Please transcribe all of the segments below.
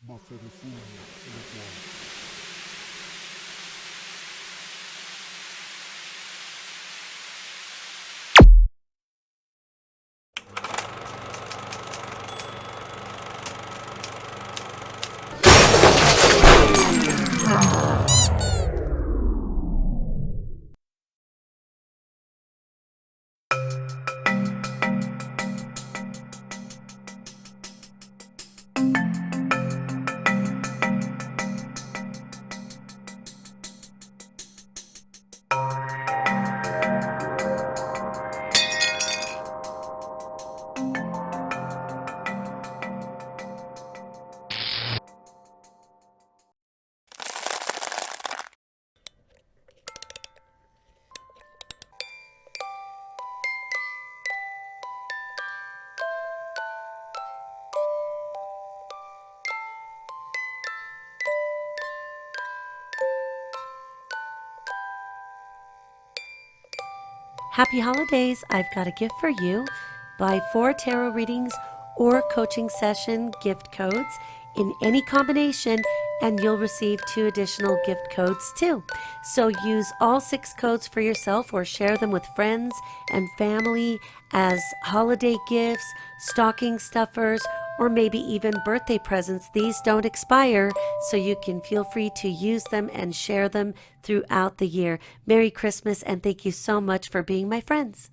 ma se resume el Acuario. Happy holidays! I've got a gift for you. Buy 4 tarot readings or coaching session gift codes in any combination, and you'll receive 2 additional gift codes too. So use all 6 codes for yourself or share them with friends and family as holiday gifts, stocking stuffers, or maybe even birthday presents. These don't expire, so you can feel free to use them and share them throughout the year. Merry Christmas, and thank you so much for being my friends.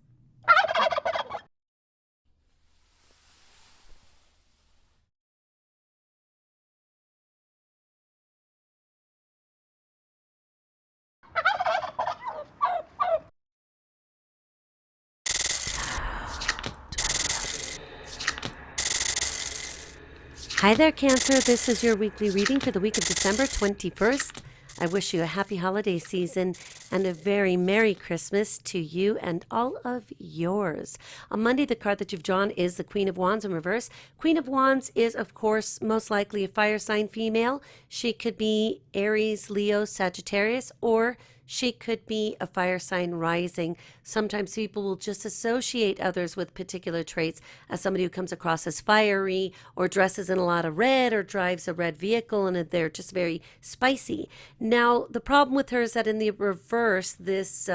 Hi there, Cancer. This is your weekly reading for the week of December 21st. I wish you a happy holiday season and a very Merry Christmas to you and all of yours. On Monday, the card that you've drawn is the Queen of Wands in reverse. Queen of Wands is, of course, most likely a fire sign female. She could be Aries, Leo, Sagittarius, or she could be a fire sign rising. Sometimes people will just associate others with particular traits as somebody who comes across as fiery or dresses in a lot of red or drives a red vehicle and they're just very spicy. Now, the problem with her is that in the reverse, this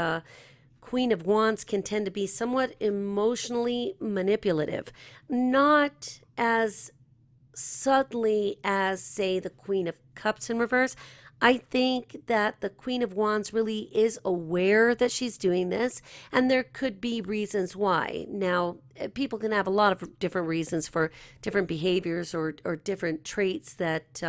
Queen of Wands can tend to be somewhat emotionally manipulative. Not as subtly as, say, the Queen of Cups in reverse. I think that the Queen of Wands really is aware that she's doing this, and there could be reasons why. Now, people can have a lot of different reasons for different behaviors or different traits that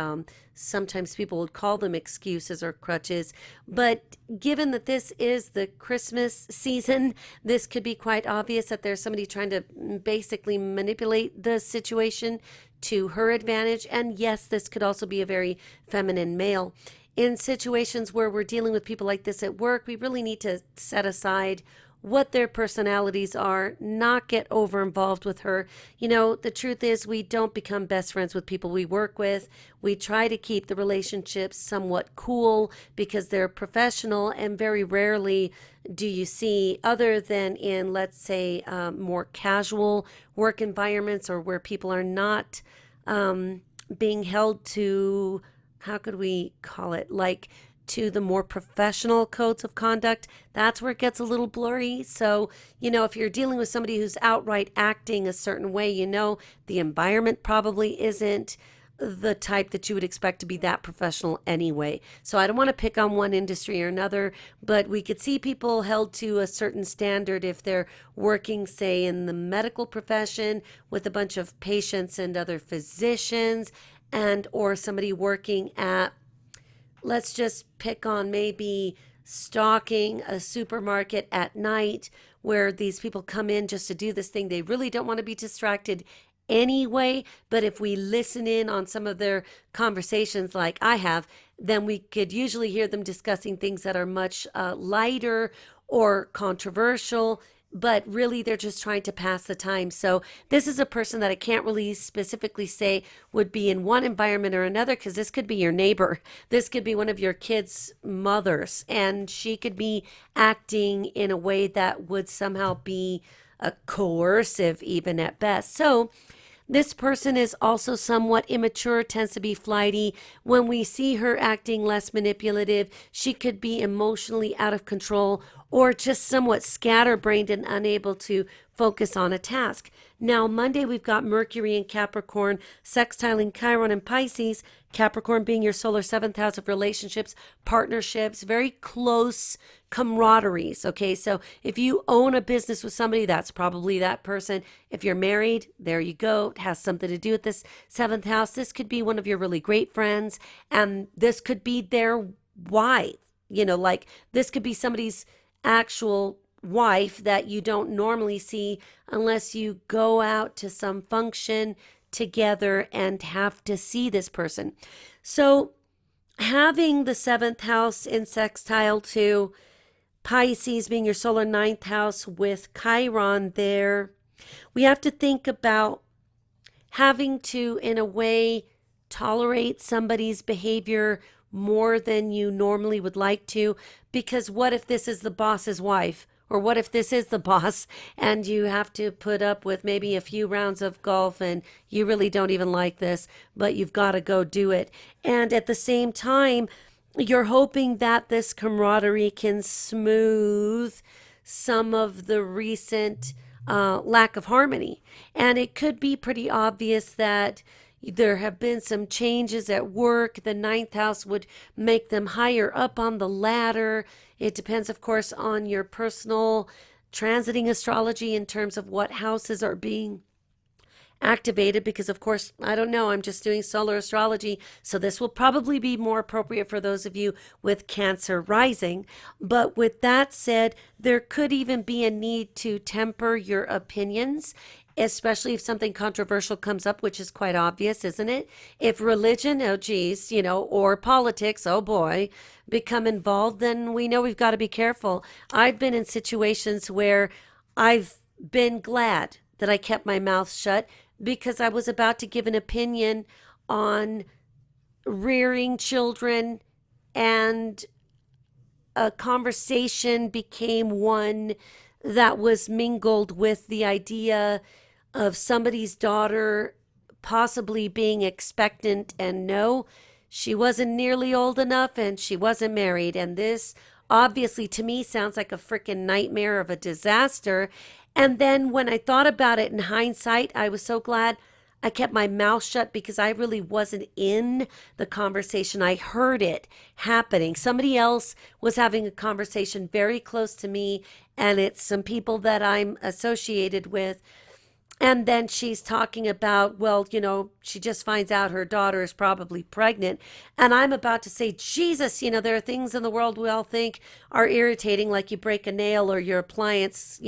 sometimes people would call them excuses or crutches. But given that this is the Christmas season, this could be quite obvious that there's somebody trying to basically manipulate the situation to her advantage. And yes, this could also be a very feminine male. In situations where we're dealing with people like this at work, we really need to set aside what their personalities are, not get over involved with her. You know, the truth is, we don't become best friends with people we work with. We try to keep the relationships somewhat cool because they're professional, and very rarely do you see, other than in, let's say, more casual work environments or where people are not being held to, how could we call it, like to the more professional codes of conduct. That's where it gets a little blurry. So, you know, if you're dealing with somebody who's outright acting a certain way, you know, the environment probably isn't the type that you would expect to be that professional anyway. So I don't want to pick on one industry or another, but we could see people held to a certain standard if they're working, say, in the medical profession with a bunch of patients and other physicians, and or somebody working at, let's just pick on maybe stalking a supermarket at night where these people come in just to do this thing. They really don't want to be distracted anyway, but if we listen in on some of their conversations like I have, then we could usually hear them discussing things that are much lighter or controversial, but really they're just trying to pass the time. So this is a person that I can't really specifically say would be in one environment or another, because this could be your neighbor. This could be one of your kids' mothers, and she could be acting in a way that would somehow be coercive even at best. So This person is also somewhat immature, tends to be flighty. When we see her acting less manipulative, she could be emotionally out of control or just somewhat scatterbrained and unable to focus on a task. Now, Monday, we've got Mercury in Capricorn, sextiling Chiron in Pisces, Capricorn being your solar seventh house of relationships, partnerships, very close camaraderies. Okay, so if you own a business with somebody, that's probably that person. If you're married, there you go. It has something to do with this seventh house. This could be one of your really great friends, and this could be their wife. Like this could be somebody's actual wife that you don't normally see unless you go out to some function together and have to see this person. So having the seventh house in sextile to Pisces being your solar ninth house with Chiron there, we have to think about having to, in a way, tolerate somebody's behavior more than you normally would like to, because what if this is the boss's wife? Or what if this is the boss and you have to put up with maybe a few rounds of golf and you really don't even like this, but you've got to go do it. And at the same time, you're hoping that this camaraderie can smooth some of the recent lack of harmony. And it could be pretty obvious that there have been some changes at work. The ninth house would make them higher up on the ladder. It depends, of course, on your personal transiting astrology in terms of what houses are being activated, because of course, I don't know, I'm just doing solar astrology, so this will probably be more appropriate for those of you with Cancer rising. But with that said, there could even be a need to temper your opinions, especially if something controversial comes up, which is quite obvious, isn't it? If religion, oh geez, or politics, oh boy, become involved, then we know we've got to be careful. I've been in situations where I've been glad that I kept my mouth shut because I was about to give an opinion on rearing children, and a conversation became one that was mingled with the idea of somebody's daughter possibly being expectant, and no, she wasn't nearly old enough and she wasn't married. And this obviously to me sounds like a freaking nightmare of a disaster. And then when I thought about it in hindsight, I was so glad I kept my mouth shut because I really wasn't in the conversation. I heard it happening. Somebody else was having a conversation very close to me, and it's some people that I'm associated with. And then she's talking about, well, she just finds out her daughter is probably pregnant. And I'm about to say, Jesus, there are things in the world we all think are irritating, like you break a nail or your appliance,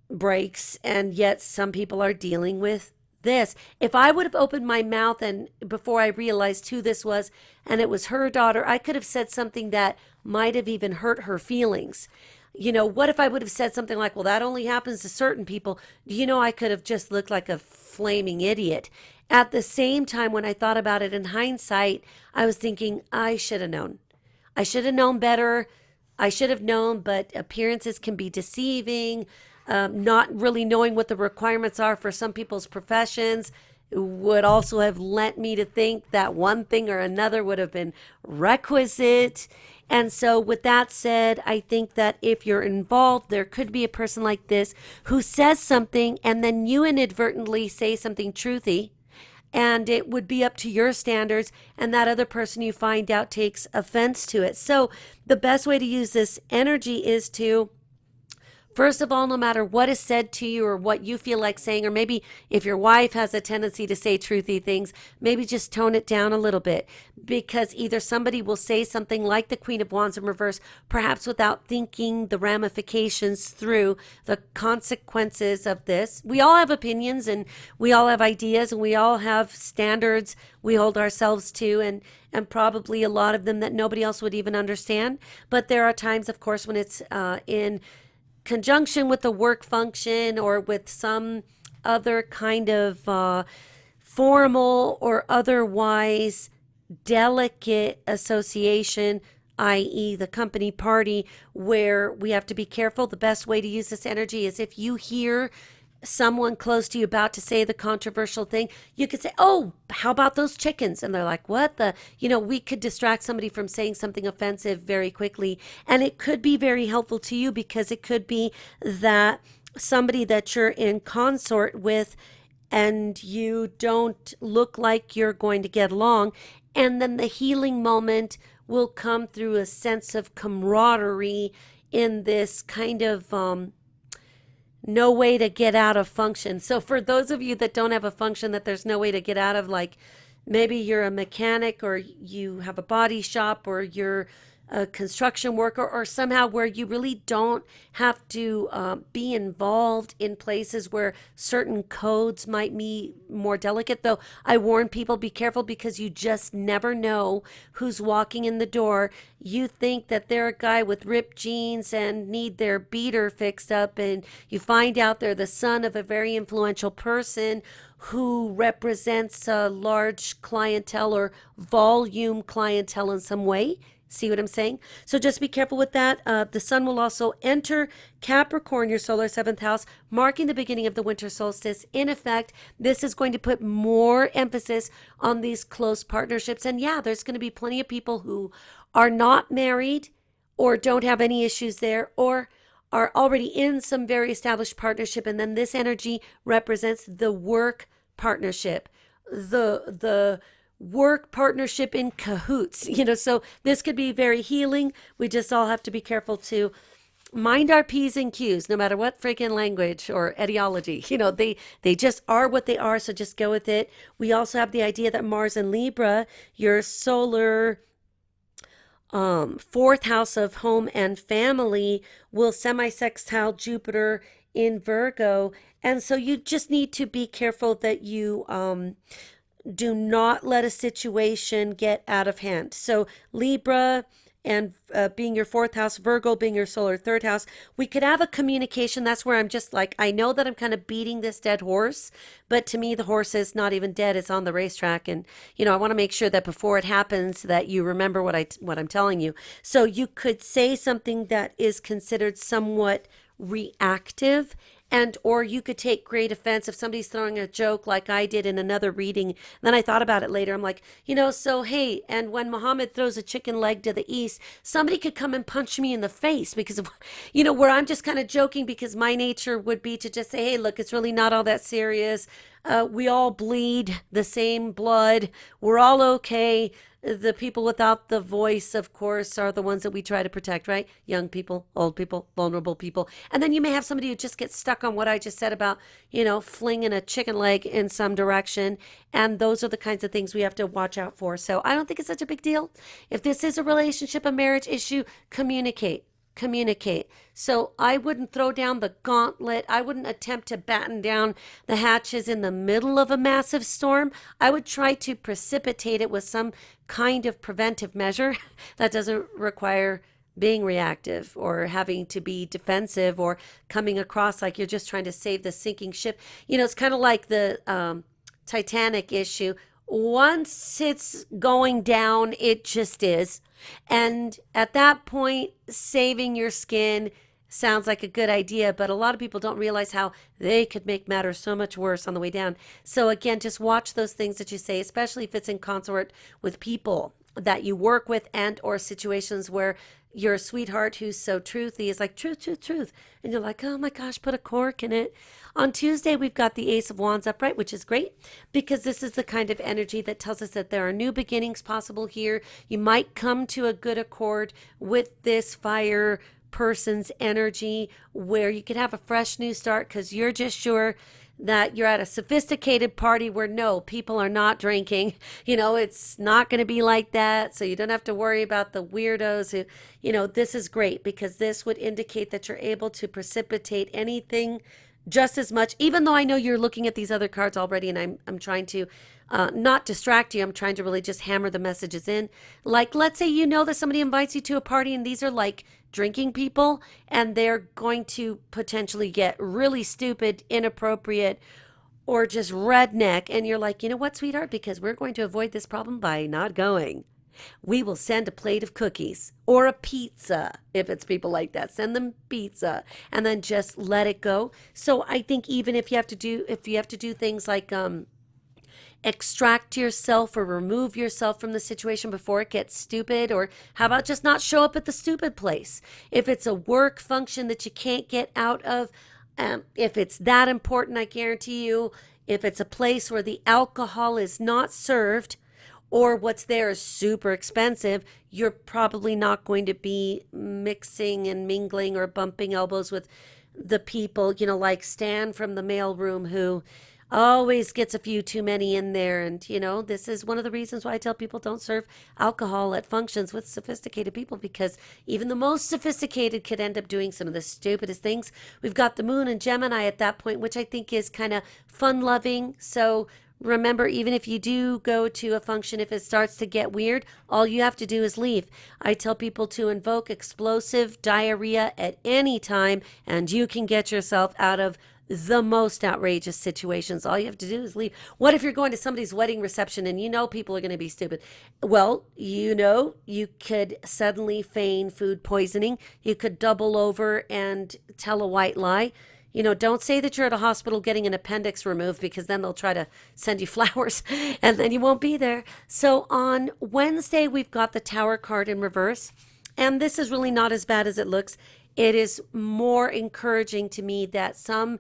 breaks. And yet some people are dealing with this. If I would have opened my mouth and before I realized who this was, and it was her daughter, I could have said something that might have even hurt her feelings. What if I would have said something like, well, that only happens to certain people? I could have just looked like a flaming idiot. At the same time, when I thought about it in hindsight, I was thinking, I should have known. I should have known better. I should have known, but appearances can be deceiving. Not really knowing what the requirements are for some people's professions would also have lent me to think that one thing or another would have been requisite. And so with that said, I think that if you're involved, there could be a person like this who says something and then you inadvertently say something truthy, and it would be up to your standards, and that other person you find out takes offense to it. So the best way to use this energy is to, first of all, no matter what is said to you or what you feel like saying, or maybe if your wife has a tendency to say truthy things, maybe just tone it down a little bit, because either somebody will say something like the Queen of Wands in reverse, perhaps without thinking the ramifications through, the consequences of this. We all have opinions and we all have ideas and we all have standards we hold ourselves to, and probably a lot of them that nobody else would even understand. But there are times, of course, when it's in conjunction with the work function or with some other kind of formal or otherwise delicate association, i.e. the company party, where we have to be careful. The best way to use this energy is if you hear someone close to you about to say the controversial thing, you could say, oh, how about those chickens? And they're like, what the, we could distract somebody from saying something offensive very quickly. And it could be very helpful to you because it could be that somebody that you're in consort with and you don't look like you're going to get along. And then the healing moment will come through a sense of camaraderie in this kind of, no way to get out of function. So for those of you that don't have a function that there's no way to get out of, like maybe you're a mechanic or you have a body shop or you're a construction worker or somehow where you really don't have to be involved in places where certain codes might be more delicate. Though I warn people, be careful because you just never know who's walking in the door. You think that they're a guy with ripped jeans and need their beater fixed up, and you find out they're the son of a very influential person who represents a large clientele or volume clientele in some way. See what I'm saying? So just be careful with that. The sun will also enter Capricorn, your solar seventh house, marking the beginning of the winter solstice. In effect, this is going to put more emphasis on these close partnerships. And yeah, there's going to be plenty of people who are not married or don't have any issues there or are already in some very established partnership. And then this energy represents the work partnership, the work partnership in cahoots, so this could be very healing. We just all have to be careful to mind our P's and Q's, no matter what freaking language or ideology, they just are what they are. So just go with it. We also have the idea that Mars in Libra, your solar fourth house of home and family, will semi-sextile Jupiter in Virgo. And so you just need to be careful that you, do not let a situation get out of hand. So Libra and being your fourth house, Virgo being your solar third house, we could have a communication. That's where I'm just like, I know that I'm kind of beating this dead horse, but to me, the horse is not even dead. It's on the racetrack. And, I want to make sure that before it happens that you remember what I'm telling you. So you could say something that is considered somewhat reactive, and or you could take great offense if somebody's throwing a joke like I did in another reading. Then I thought about it later. I'm like, so hey, and when Muhammad throws a chicken leg to the east, somebody could come and punch me in the face because of, where I'm just kind of joking because my nature would be to just say, hey, look, it's really not all that serious. We all bleed the same blood. We're all okay. The people without the voice, of course, are the ones that we try to protect, right? Young people, old people, vulnerable people. And then you may have somebody who just gets stuck on what I just said about, flinging a chicken leg in some direction. And those are the kinds of things we have to watch out for. So I don't think it's such a big deal. If this is a relationship, a marriage issue, communicate. So I wouldn't throw down the gauntlet. I wouldn't attempt to batten down the hatches in the middle of a massive storm. I would try to precipitate it with some kind of preventive measure that doesn't require being reactive or having to be defensive or coming across like you're just trying to save the sinking ship. It's kind of like the Titanic issue. Once it's going down, it just is. And at that point, saving your skin sounds like a good idea, but a lot of people don't realize how they could make matters so much worse on the way down. So again, just watch those things that you say, especially if it's in consort with people that you work with and or situations where your sweetheart who's so truthy is like, truth. And you're like, oh my gosh, put a cork in it. On Tuesday, we've got the Ace of Wands upright, which is great because this is the kind of energy that tells us that there are new beginnings possible here. You might come to a good accord with this fire person's energy where you could have a fresh new start because you're just sure that you're at a sophisticated party where no, people are not drinking. It's not going to be like that. So you don't have to worry about the weirdos who, this is great because this would indicate that you're able to precipitate anything just as much, even though I know you're looking at these other cards already and I'm trying to not distract you. I'm trying to really just hammer the messages in. Like, let's say that somebody invites you to a party and these are like drinking people and they're going to potentially get really stupid, inappropriate, or just redneck. And you're like, you know what, sweetheart, because we're going to avoid this problem by not going. We will send a plate of cookies or a pizza. If it's people like that, send them pizza and then just let it go. So I think even if you have to do things like extract yourself or remove yourself from the situation before it gets stupid, or how about just not show up at the stupid place? If it's a work function that you can't get out of, if it's that important, I guarantee you, if it's a place where the alcohol is not served or what's there is super expensive, you're probably not going to be mixing and mingling or bumping elbows with the people, like Stan from the mailroom, who always gets a few too many in there. And, this is one of the reasons why I tell people don't serve alcohol at functions with sophisticated people, because even the most sophisticated could end up doing some of the stupidest things. We've got the moon and Gemini at that point, which I think is kind of fun loving. So remember, even if you do go to a function, if it starts to get weird, all you have to do is leave. I tell people to invoke explosive diarrhea at any time, and you can get yourself out of the most outrageous situations. All you have to do is leave. What if you're going to somebody's wedding reception and people are going to be stupid? Well, you could suddenly feign food poisoning. You could double over and tell a white lie. Don't say that you're at a hospital getting an appendix removed, because then they'll try to send you flowers and then you won't be there. So on Wednesday, we've got the Tower card in reverse. And this is really not as bad as it looks. It is more encouraging to me that some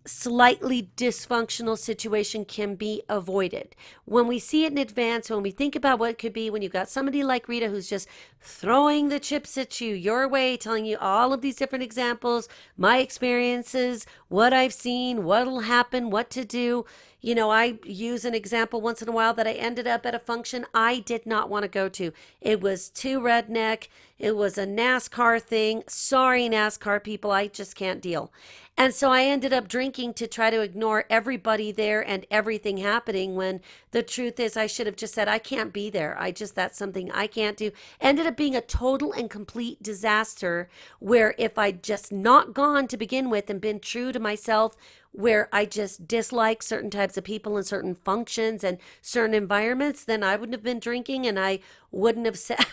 slightly dysfunctional situation can be avoided. When we see it in advance, when we think about what it could be, when you've got somebody like Rita who's just throwing the chips at you your way, telling you all of these different examples, my experiences, what I've seen, what'll happen, what to do. I use an example once in a while that I ended up at a function I did not want to go to. It was too redneck. It was a NASCAR thing. Sorry, NASCAR people, I just can't deal. And so I ended up drinking to try to ignore everybody there and everything happening, when the truth is I should have just said, I can't be there. That's something I can't do. Ended up being a total and complete disaster, where if I'd just not gone to begin with and been true to myself, where I just dislike certain types of people and certain functions and certain environments, then I wouldn't have been drinking, and I wouldn't have said,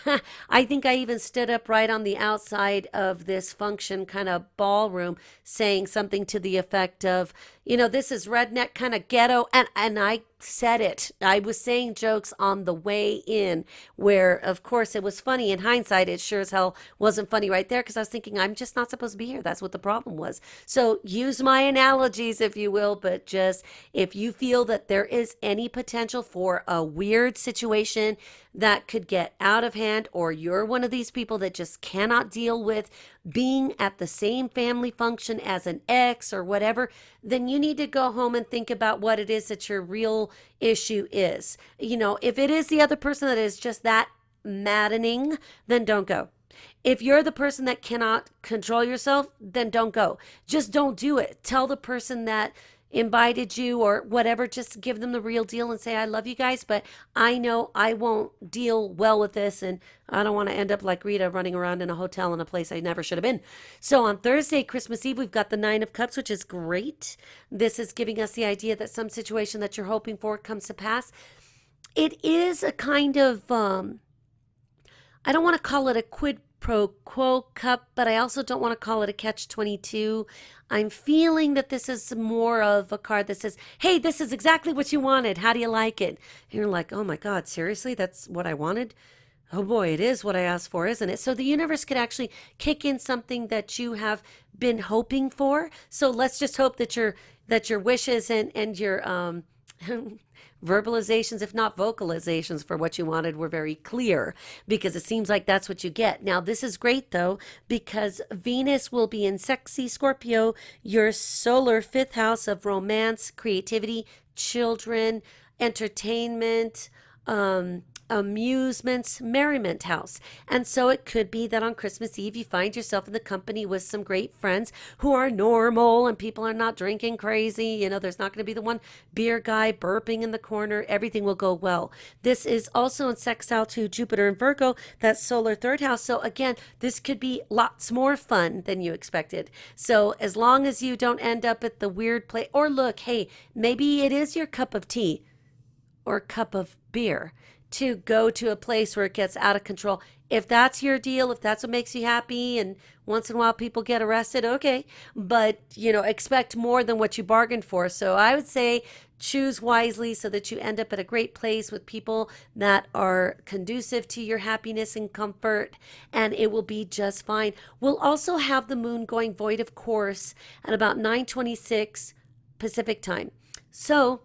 I think I even stood up right on the outside of this function kind of ballroom saying something to the effect of, this is redneck kind of ghetto. And I said it. I was saying jokes on the way in, where of course it was funny. In hindsight, it sure as hell wasn't funny right there, because I was thinking, I'm just not supposed to be here. That's what the problem was. So use my analogies, if you will, but just if you feel that there is any potential for a weird situation that could get out of hand, or you're one of these people that just cannot deal with being at the same family function as an ex or whatever, then you need to go home and think about what it is that your real issue is. If it is the other person that is just that maddening, then don't go. If you're the person that cannot control yourself, then don't go. Just don't do it. Tell the person that invited you or whatever, just give them the real deal and say, I love you guys, but I know I won't deal well with this, and I don't want to end up like Rita running around in a hotel in a place I never should have been. So on Thursday, Christmas Eve, we've got the 9 of Cups, which is great. This is giving us the idea that some situation that you're hoping for comes to pass. It is a kind of, I don't want to call it a quid pro quo cup, but I also don't want to call it a catch-22. I'm feeling that this is more of a card that says, hey, this is exactly what you wanted. How do you like it? And you're like, oh my God, seriously? That's what I wanted? Oh boy, it is what I asked for, isn't it? So the universe could actually kick in something that you have been hoping for. So let's just hope that your wishes and your verbalizations, if not vocalizations, for what you wanted were very clear, because it seems like that's what you get. Now, this is great, though, because Venus will be in sexy Scorpio, your solar 5th house of romance, creativity, children, entertainment, amusements, merriment house. And so it could be that on Christmas Eve you find yourself in the company with some great friends who are normal and people are not drinking crazy. There's not going to be the one beer guy burping in the corner. Everything will go well. This is also in sextile to Jupiter and Virgo, that solar 3rd house. So again, this could be lots more fun than you expected. So as long as you don't end up at the weird place, or look, hey, maybe it is your cup of tea. or cup of beer, to go to a place where it gets out of control. If that's your deal, if that's what makes you happy, and once in a while people get arrested, okay. But, expect more than what you bargained for. So I would say choose wisely so that you end up at a great place with people that are conducive to your happiness and comfort, and it will be just fine. We'll also have the moon going void, of course, at about 9:26 Pacific time. So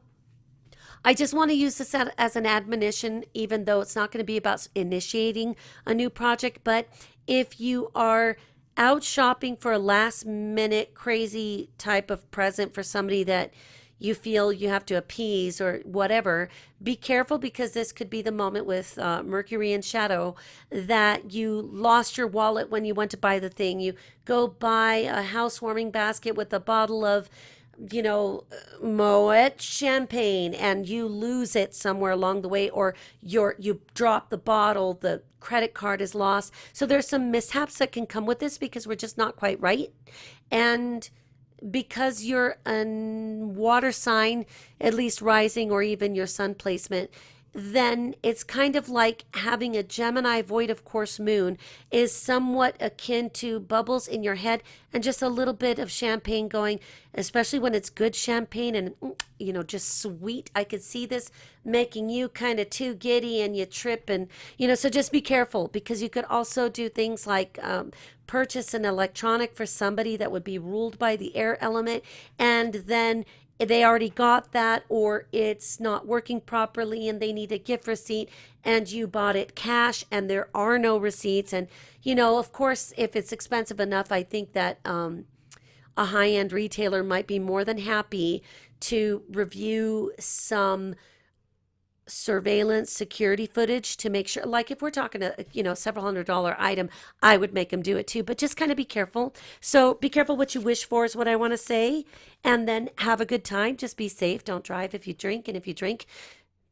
I just want to use this as an admonition, even though it's not going to be about initiating a new project. But if you are out shopping for a last minute crazy type of present for somebody that you feel you have to appease or whatever, be careful, because this could be the moment with Mercury in shadow that you lost your wallet when you went to buy the thing. You go buy a housewarming basket with a bottle of Moet champagne, and you lose it somewhere along the way, or you drop the bottle, the credit card is lost. So there's some mishaps that can come with this because we're just not quite right. And because you're a water sign, at least rising or even your sun placement, then it's kind of like having a Gemini void of course moon is somewhat akin to bubbles in your head and just a little bit of champagne going, especially when it's good champagne and just sweet. I could see this making you kind of too giddy and you trip, and so just be careful, because you could also do things like purchase an electronic for somebody that would be ruled by the air element, and then they already got that, or it's not working properly and they need a gift receipt, and you bought it cash and there are no receipts. And of course, if it's expensive enough, I think that a high-end retailer might be more than happy to review some surveillance security footage to make sure, like if we're talking a several $100 item, I would make them do it too. But just kind of be careful. So be careful what you wish for is what I want to say. And then have a good time. Just be safe. Don't drive if you drink, and if you drink,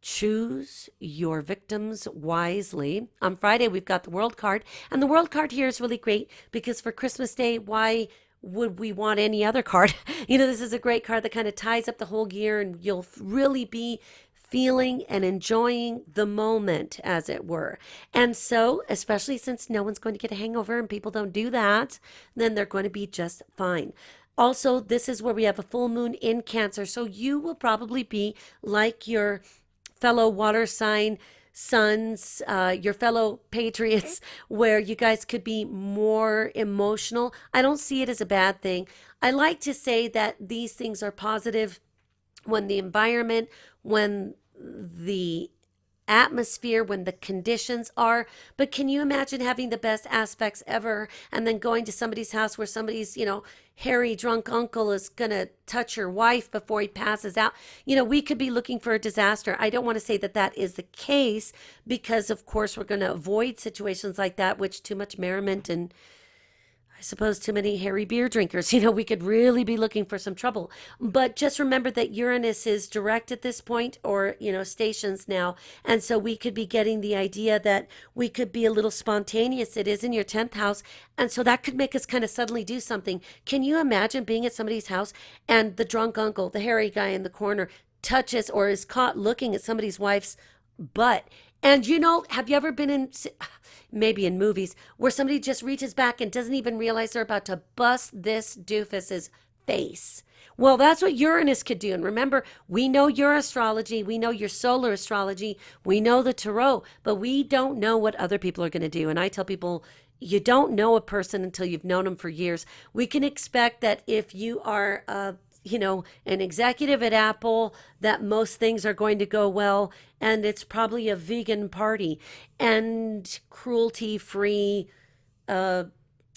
choose your victims wisely. On Friday we've got the World card, and the World card here is really great because for Christmas Day, why would we want any other card? This is a great card that kind of ties up the whole year, and you'll really be feeling and enjoying the moment, as it were. And so, especially since no one's going to get a hangover and people don't do that, then they're going to be just fine. Also, this is where we have a full moon in Cancer. So you will probably be like your fellow water sign sons, your fellow patriots, where you guys could be more emotional. I don't see it as a bad thing. I like to say that these things are positive when the environment, when the atmosphere, when the conditions are. But can you imagine having the best aspects ever and then going to somebody's house where somebody's, hairy drunk uncle is going to touch your wife before he passes out? We could be looking for a disaster. I don't want to say that that is the case, because of course we're going to avoid situations like that, which too much merriment and I suppose too many hairy beer drinkers, we could really be looking for some trouble. But just remember that Uranus is direct at this point, or, stations now. And so we could be getting the idea that we could be a little spontaneous. It is in your 10th house. And so that could make us kind of suddenly do something. Can you imagine being at somebody's house and the drunk uncle, the hairy guy in the corner, touches or is caught looking at somebody's wife's butt? And have you ever been in, maybe in movies, where somebody just reaches back and doesn't even realize they're about to bust this doofus's face? Well, that's what Uranus could do. And remember, we know your astrology, we know your solar astrology, we know the tarot, but we don't know what other people are going to do. And I tell people, you don't know a person until you've known them for years. We can expect that if you are an executive at Apple, that most things are going to go well, and it's probably a vegan party and cruelty-free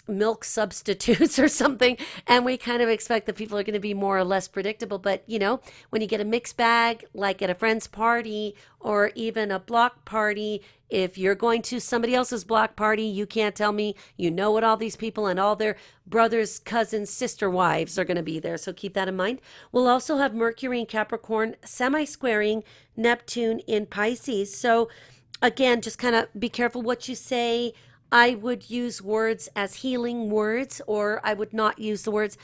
milk substitutes or something, and we kind of expect that people are going to be more or less predictable. But when you get a mixed bag, like at a friend's party or even a block party, if you're going to somebody else's block party, you can't tell me what all these people and all their brothers, cousins, sister wives are going to be there. So keep that in mind. We'll also have Mercury in Capricorn semi-squaring Neptune in Pisces. So again, just kind of be careful what you say. I would use words as healing words, or I would not use the words,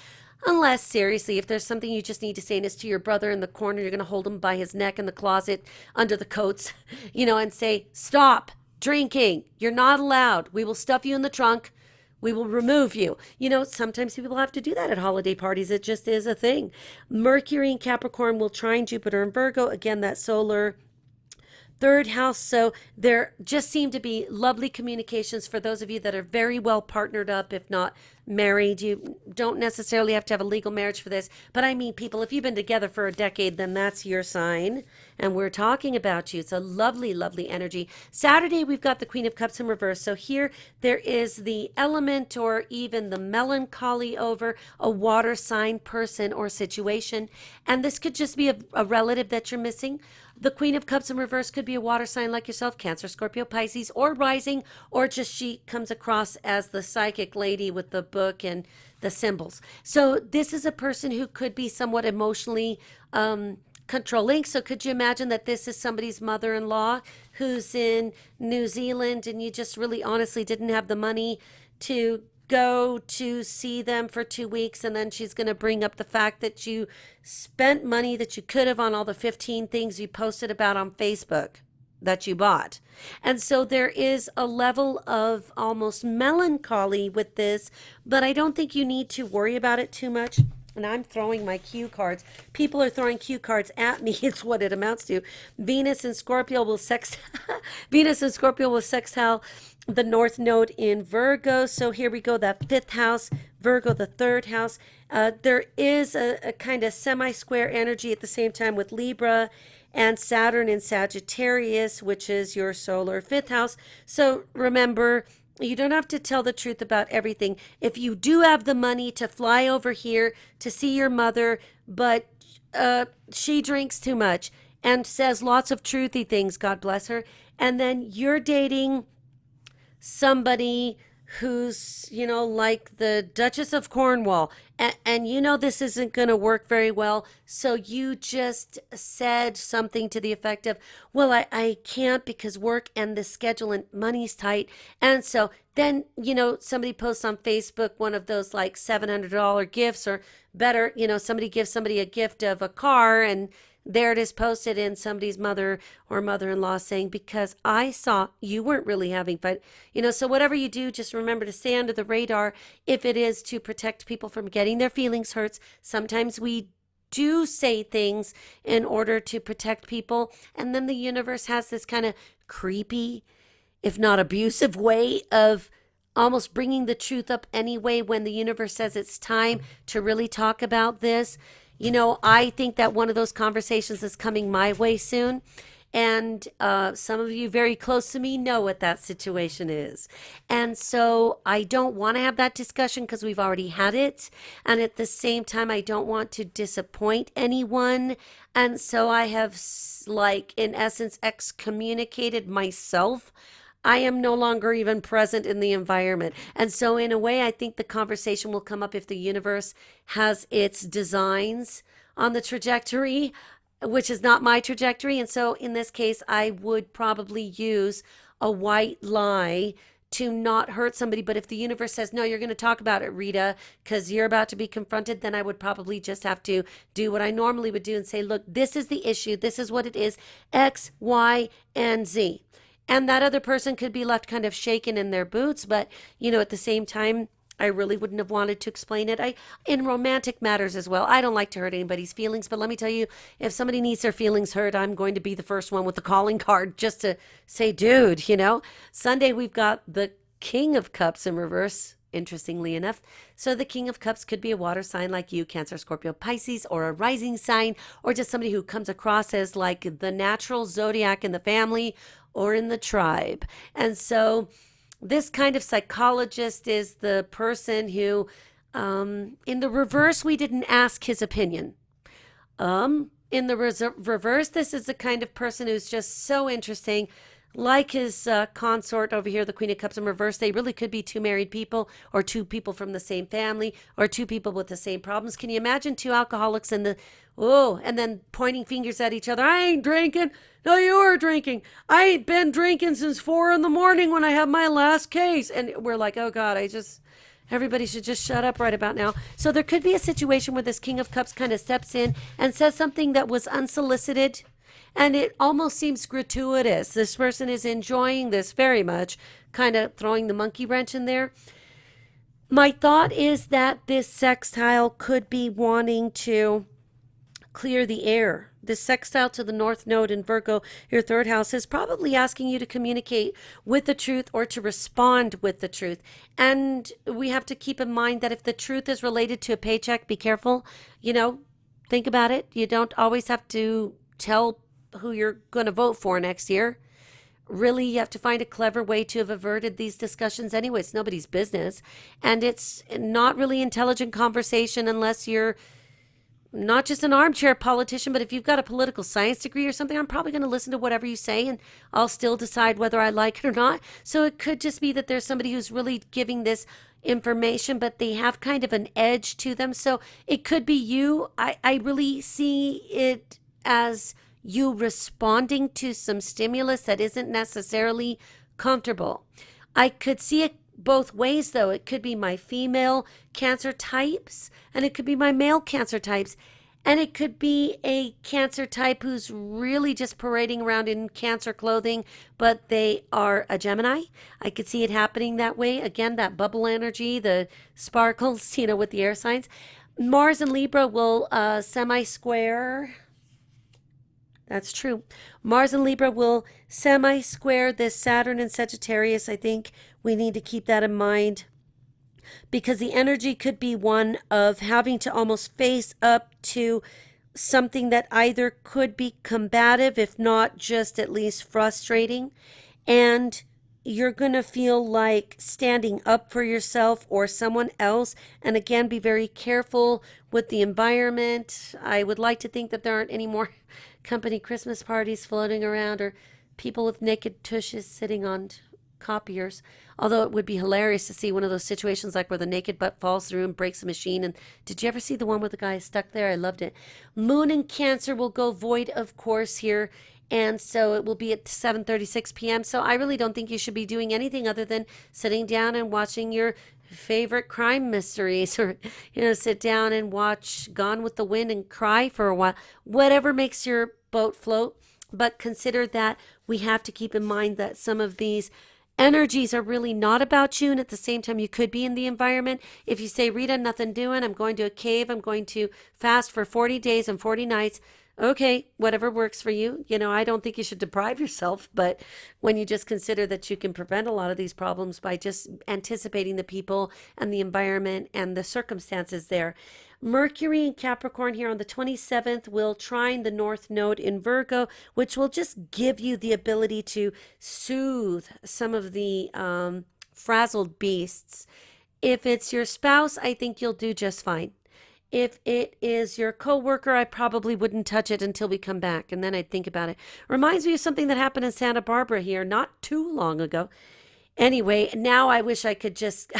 Unless, seriously, if there's something you just need to say and it's to your brother in the corner, you're going to hold him by his neck in the closet under the coats, and say, stop drinking. You're not allowed. We will stuff you in the trunk. We will remove you. Sometimes people have to do that at holiday parties. It just is a thing. Mercury in Capricorn will trine Jupiter in Virgo. Again, that solar third house. So there just seem to be lovely communications for those of you that are very well partnered up, if not married. You don't necessarily have to have a legal marriage for this, but I mean, people, if you've been together for a decade, then that's your sign, and we're talking about you. It's a lovely, lovely energy. Saturday, we've got the Queen of Cups in reverse. So here there is the element or even the melancholy over a water sign person or situation, and this could just be a relative that you're missing. The Queen of Cups in reverse could be a water sign like yourself, Cancer, Scorpio, Pisces, or rising, or just she comes across as the psychic lady with the book and the symbols. So this is a person who could be somewhat emotionally controlling. So could you imagine that this is somebody's mother-in-law who's in New Zealand and you just really honestly didn't have the money to go to see them for 2 weeks, and then she's going to bring up the fact that you spent money that you could have on all the 15 things you posted about on Facebook that you bought. And so there is a level of almost melancholy with this, but I don't think you need to worry about it too much. And I'm throwing my cue cards. People are throwing cue cards at me. It's what it amounts to. Venus and Scorpio will Venus and Scorpio will sextile the North Node in Virgo. So here we go, that fifth house, Virgo, the third house. There is a kind of semi-square energy at the same time with Libra and Saturn in Sagittarius, which is your solar fifth house. So remember, you don't have to tell the truth about everything. If you do have the money to fly over here to see your mother, but she drinks too much and says lots of truthy things, God bless her, and then you're dating somebody who's, like the Duchess of Cornwall, and this isn't going to work very well, so you just said something to the effect of, well, I can't because work and the schedule and money's tight, and so then, somebody posts on Facebook one of those like $700 gifts, or better, somebody gives somebody a gift of a car, and there it is posted in somebody's mother or mother-in-law saying, because I saw you weren't really having fun. So whatever you do, just remember to stay under the radar if it is to protect people from getting their feelings hurt. Sometimes we do say things in order to protect people, and then the universe has this kind of creepy, if not abusive way of almost bringing the truth up anyway when the universe says it's time to really talk about this. I think that one of those conversations is coming my way soon. And some of you very close to me know what that situation is. And so I don't want to have that discussion because we've already had it. And at the same time, I don't want to disappoint anyone. And so I have, in essence, excommunicated myself. I am no longer even present in the environment. And so in a way, I think the conversation will come up if the universe has its designs on the trajectory, which is not my trajectory. And so in this case, I would probably use a white lie to not hurt somebody. But if the universe says, no, you're going to talk about it, Rita, because you're about to be confronted, then I would probably just have to do what I normally would do and say, look, this is the issue. This is what it is, X, Y, and Z. And that other person could be left kind of shaken in their boots. But, at the same time, I really wouldn't have wanted to explain it. In romantic matters as well, I don't like to hurt anybody's feelings. But let me tell you, if somebody needs their feelings hurt, I'm going to be the first one with the calling card just to say, dude, Sunday, we've got the King of Cups in reverse, interestingly enough. So the King of Cups could be a water sign like you, Cancer, Scorpio, Pisces, or a rising sign, or just somebody who comes across as like the natural zodiac in the family or in the tribe. And so this kind of psychologist is the person who, in the reverse, we didn't ask his opinion. In the reverse, this is the kind of person who's just so interesting. Like his consort over here, the Queen of Cups in reverse, they really could be two married people or two people from the same family or two people with the same problems. Can you imagine two alcoholics and then pointing fingers at each other? I ain't drinking. No, you are drinking. I ain't been drinking since 4 a.m. when I had my last case. And we're like, oh God, Everybody should just shut up right about now. So there could be a situation where this King of Cups kind of steps in and says something that was unsolicited, and it almost seems gratuitous. This person is enjoying this very much, kind of throwing the monkey wrench in there. My thought is that this sextile could be wanting to clear the air. This sextile to the North Node in Virgo, your third house, is probably asking you to communicate with the truth or to respond with the truth. And we have to keep in mind that if the truth is related to a paycheck, be careful. Think about it. You don't always have to tell who you're going to vote for next year. Really, you have to find a clever way to have averted these discussions anyway. It's nobody's business. And it's not really intelligent conversation unless you're not just an armchair politician, but if you've got a political science degree or something, I'm probably going to listen to whatever you say and I'll still decide whether I like it or not. So it could just be that there's somebody who's really giving this information, but they have kind of an edge to them. So it could be you. I really see it as you responding to some stimulus that isn't necessarily comfortable. I could see it both ways, though. It could be my female Cancer types, and it could be my male Cancer types, and it could be a Cancer type who's really just parading around in Cancer clothing, but they are a Gemini. I could see it happening that way. Again, that bubble energy, the sparkles, with the air signs. Mars and Libra will semi-square. That's true. Mars and Libra will semi-square this Saturn and Sagittarius. I think we need to keep that in mind because the energy could be one of having to almost face up to something that either could be combative, if not just at least frustrating. And you're going to feel like standing up for yourself or someone else. And again, be very careful with the environment. I would like to think that there aren't any more company Christmas parties floating around or people with naked tushes sitting on copiers. Although it would be hilarious to see one of those situations like where the naked butt falls through and breaks a machine. And did you ever see the one where the guy is stuck there? I loved it. Moon in Cancer will go void, of course, here. And so it will be at 7:36 p.m. So I really don't think you should be doing anything other than sitting down and watching your favorite crime mysteries or, sit down and watch Gone with the Wind and cry for a while. Whatever makes your boat float. But consider that we have to keep in mind that some of these energies are really not about you, and at the same time you could be in the environment. If you say, Rita, nothing doing, I'm going to a cave, I'm going to fast for 40 days and 40 nights, okay, whatever works for you. I don't think you should deprive yourself, but when you just consider that you can prevent a lot of these problems by just anticipating the people and the environment and the circumstances there. Mercury in Capricorn here on the 27th will trine the North Node in Virgo, which will just give you the ability to soothe some of the frazzled beasts. If it's your spouse, I think you'll do just fine. If it is your coworker, I probably wouldn't touch it until we come back, and then I'd think about it. Reminds me of something that happened in Santa Barbara here not too long ago. Anyway, now I wish I could just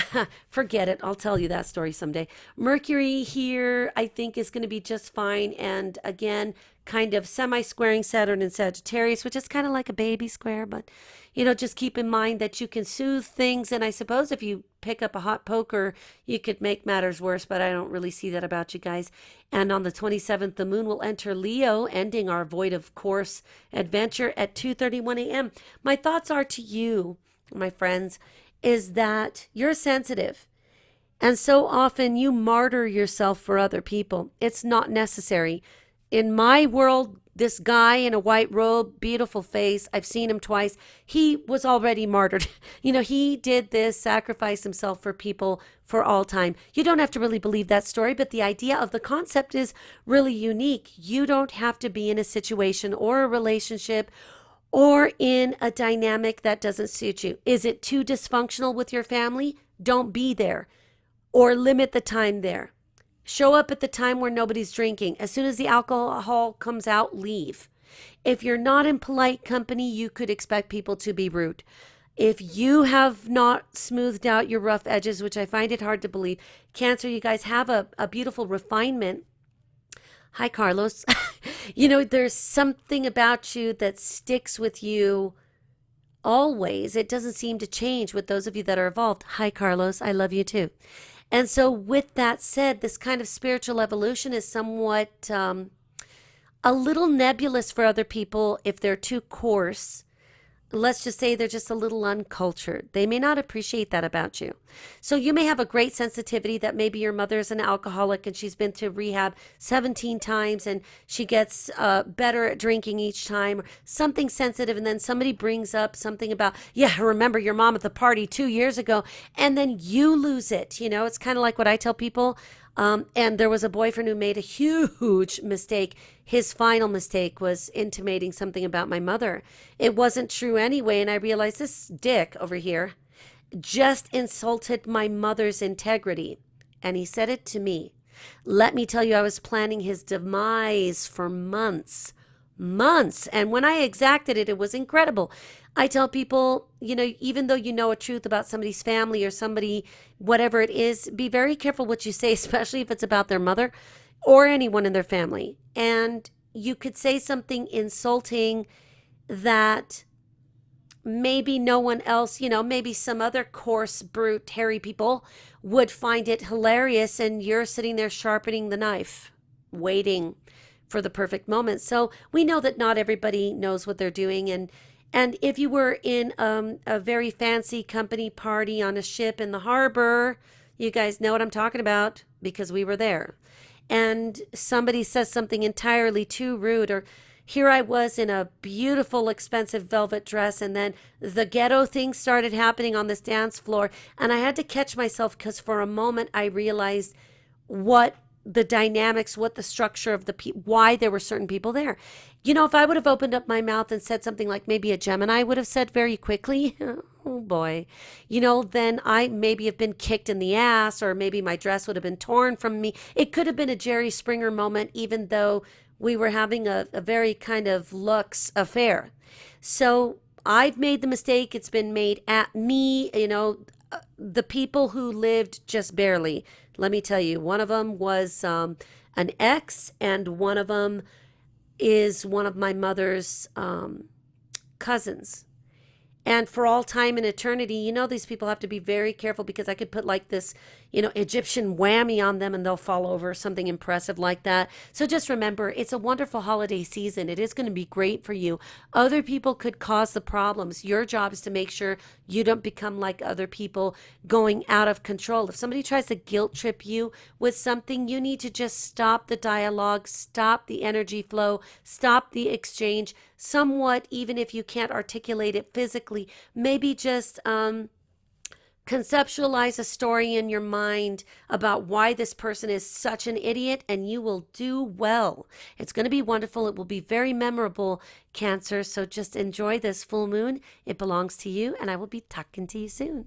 forget it. I'll tell you that story someday. Mercury here, I think, is going to be just fine. And again, kind of semi-squaring Saturn and Sagittarius, which is kind of like a baby square. But, just keep in mind that you can soothe things. And I suppose if you pick up a hot poker, you could make matters worse. But I don't really see that about you guys. And on the 27th, the moon will enter Leo, ending our void of course adventure at 2:31 a.m. My thoughts are to you, my friends, is that you're sensitive. And so often you martyr yourself for other people. It's not necessary. In my world, this guy in a white robe, beautiful face, I've seen him twice. He was already martyred. He did this, sacrifice himself for people for all time. You don't have to really believe that story, but the idea of the concept is really unique. You don't have to be in a situation or a relationship or in a dynamic that doesn't suit you. Is it too dysfunctional with your family? Don't be there or limit the time there. Show up at the time where nobody's drinking. As soon as the alcohol comes out, leave. If you're not in polite company, you could expect people to be rude. If you have not smoothed out your rough edges, which I find it hard to believe, Cancer, you guys have a beautiful refinement. Hi, Carlos. There's something about you that sticks with you always. It doesn't seem to change with those of you that are involved. Hi, Carlos. I love you too. And so, with that said, this kind of spiritual evolution is somewhat a little nebulous for other people if they're too coarse. Let's just say they're just a little uncultured. They may not appreciate that about you. So you may have a great sensitivity that maybe your mother is an alcoholic and she's been to rehab 17 times and she gets better at drinking each time, or something sensitive. And then somebody brings up something about, yeah, I remember your mom at the party 2 years ago. And then you lose it. You know, it's kind of like what I tell people. And there was a boyfriend who made a huge mistake. His final mistake was intimating something about my mother. It wasn't true anyway, and I realized this dick over here just insulted my mother's integrity. And he said it to me. Let me tell you, I was planning his demise for months. And when I exacted it, it was incredible. I tell people, you know, even though you know a truth about somebody's family or somebody, whatever it is, be very careful what you say, especially if it's about their mother or anyone in their family. And you could say something insulting that maybe no one else, you know, maybe some other coarse, brute, hairy people would find it hilarious, and you're sitting there sharpening the knife, waiting for the perfect moment. So we know that not everybody knows what they're doing. And if you were in a very fancy company party on a ship in the harbor, you guys know what I'm talking about because we were there. And somebody says something entirely too rude, or here I was in a beautiful, expensive velvet dress, and then the ghetto thing started happening on this dance floor. And I had to catch myself because for a moment I realized what the dynamics, what the structure of why there were certain people there. You know, if I would have opened up my mouth and said something like maybe a Gemini would have said very quickly, oh boy, you know, then I maybe have been kicked in the ass, or maybe my dress would have been torn from me. It could have been a Jerry Springer moment, even though we were having a very kind of luxe affair. So I've made the mistake. It's been made at me, you know, the people who lived just barely. Let me tell you, one of them was an ex, and one of them is one of my mother's cousins. And for all time and eternity, you know, these people have to be very careful because I could put like this, you know, Egyptian whammy on them and they'll fall over, something impressive like that. So just remember, it's a wonderful holiday season. It is going to be great for you. Other people could cause the problems. Your job is to make sure you don't become like other people, going out of control. If somebody tries to guilt trip you with something, you need to just stop the dialogue, stop the energy flow, stop the exchange somewhat, even if you can't articulate it physically. Maybe just conceptualize a story in your mind about why this person is such an idiot, and you will do well. It's going to be wonderful. It will be very memorable, Cancer. So just enjoy this full moon. It belongs to you, and I will be talking to you soon.